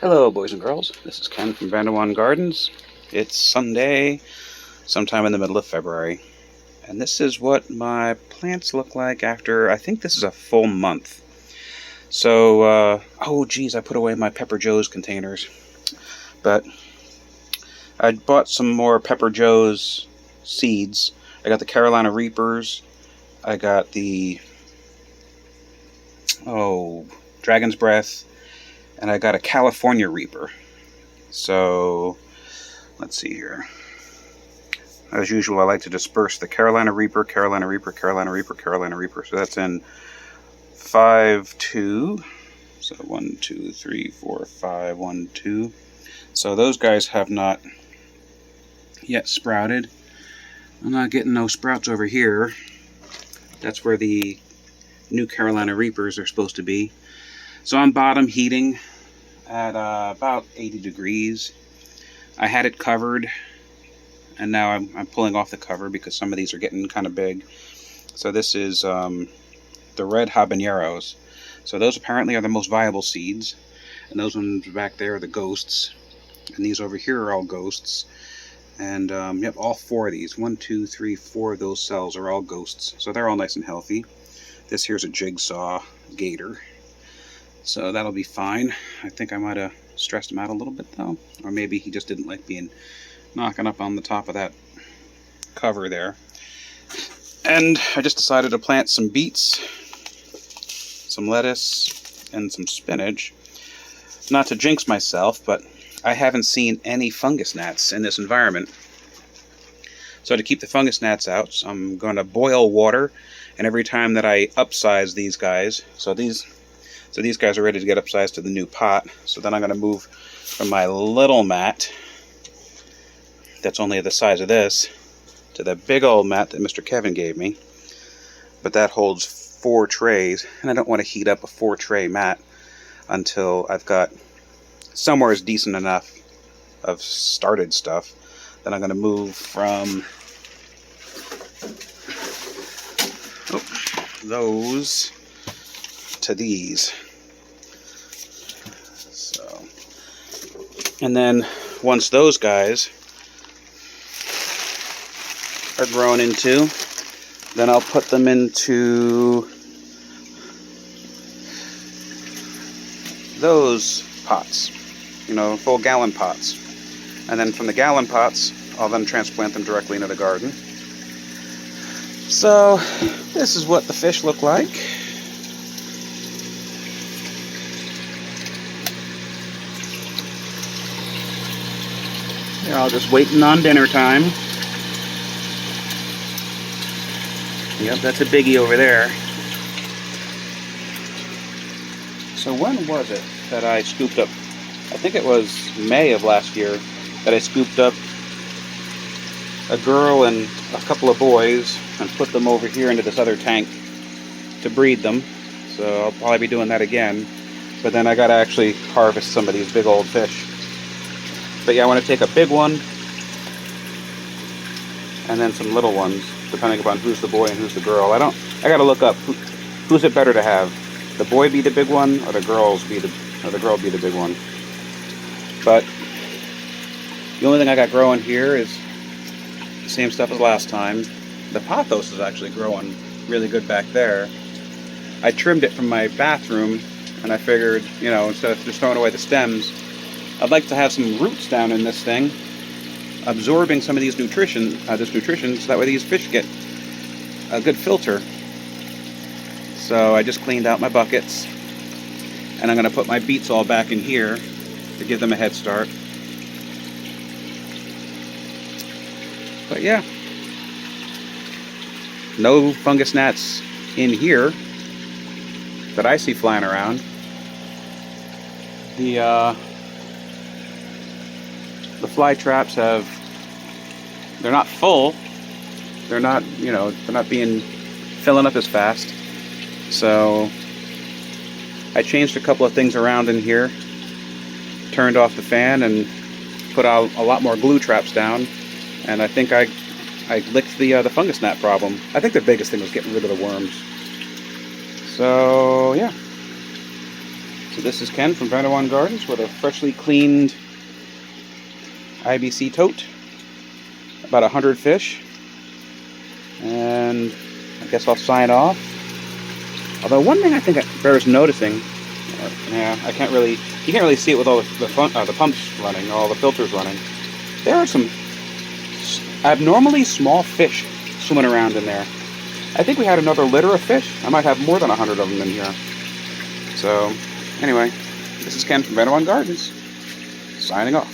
Hello, boys and girls. This is Ken from Vanderwan Gardens. It's Sunday, sometime in the middle of February, and this is what my plants look like after, I think this is a full month. So, oh geez, I put away my Pepper Joe's containers, but I bought some more Pepper Joe's seeds. I got the Carolina Reapers, I got the, Dragon's Breath, and I got a California Reaper. So, let's see here. As usual, I like to disperse the Carolina Reaper, Carolina Reaper, Carolina Reaper, Carolina Reaper. So that's in 5, 2. So 1, 2, 3, 4, 5, 1, 2. So those guys have not yet sprouted. I'm not getting no sprouts over here. That's where the new Carolina Reapers are supposed to be. So I'm bottom heating at about 80 degrees. I had it covered, and now I'm pulling off the cover because some of these are getting kind of big. So this is the red habaneros. So those apparently are the most viable seeds, and those ones back there are the ghosts, and these over here are all ghosts. And yep, all 4 of these, 1, 2, 3, 4 of those cells are all ghosts. So they're all nice and healthy. This here's a jigsaw gator. So that'll be fine. I think I might have stressed him out a little bit though. Or maybe he just didn't like being knocking up on the top of that cover there. And I just decided to plant some beets, some lettuce, and some spinach. Not to jinx myself, but I haven't seen any fungus gnats in this environment. So to keep the fungus gnats out, I'm going to boil water, and every time that I upsize these guys, so these guys are ready to get upsized to the new pot. So then I'm going to move from my little mat that's only the size of this to the big old mat that Mr. Kevin gave me. But that holds 4 trays, and I don't want to heat up a 4-tray mat until I've got somewhere is decent enough of started stuff. Then I'm going to move from those to these. So, and then once those guys are grown into, then I'll put them into those pots, full gallon pots. And then from the gallon pots, I'll then transplant them directly into the garden. So this is what the fish look like. They're all just waiting on dinner time. Yep, that's a biggie over there. So when was it that I scooped up? I think it was May of last year that I scooped up a girl and a couple of boys and put them over here into this other tank to breed them. So I'll probably be doing that again. But then I gotta actually harvest some of these big old fish. But yeah, I want to take a big one and then some little ones, depending upon who's the boy and who's the girl. I gotta look up who's it better to have. The boy be the big one, or the girl be the big one. But the only thing I got growing here is the same stuff as last time. The pothos is actually growing really good back there. I trimmed it from my bathroom, and I figured, instead of just throwing away the stems, I'd like to have some roots down in this thing, absorbing some of these nutrition, so that way these fish get a good filter. So I just cleaned out my buckets, and I'm going to put my beets all back in here to give them a head start. But yeah, no fungus gnats in here that I see flying around. The fly traps they're not full. They're not, they're not filling up as fast. So I changed a couple of things around in here, turned off the fan, and put out a lot more glue traps down. And I think I licked the fungus gnat problem. I think the biggest thing was getting rid of the worms. So yeah. So this is Ken from Vanderwan Gardens with a freshly cleaned IBC tote. About 100 fish. And I guess I'll sign off. Although one thing I think bears noticing, I can't really, you can't really see it with all the pumps running, all the filters running. There are some abnormally small fish swimming around in there. I think we had another litter of fish. I might have more than 100 of them in here. So, anyway, this is Ken from Vanderwan Gardens, signing off.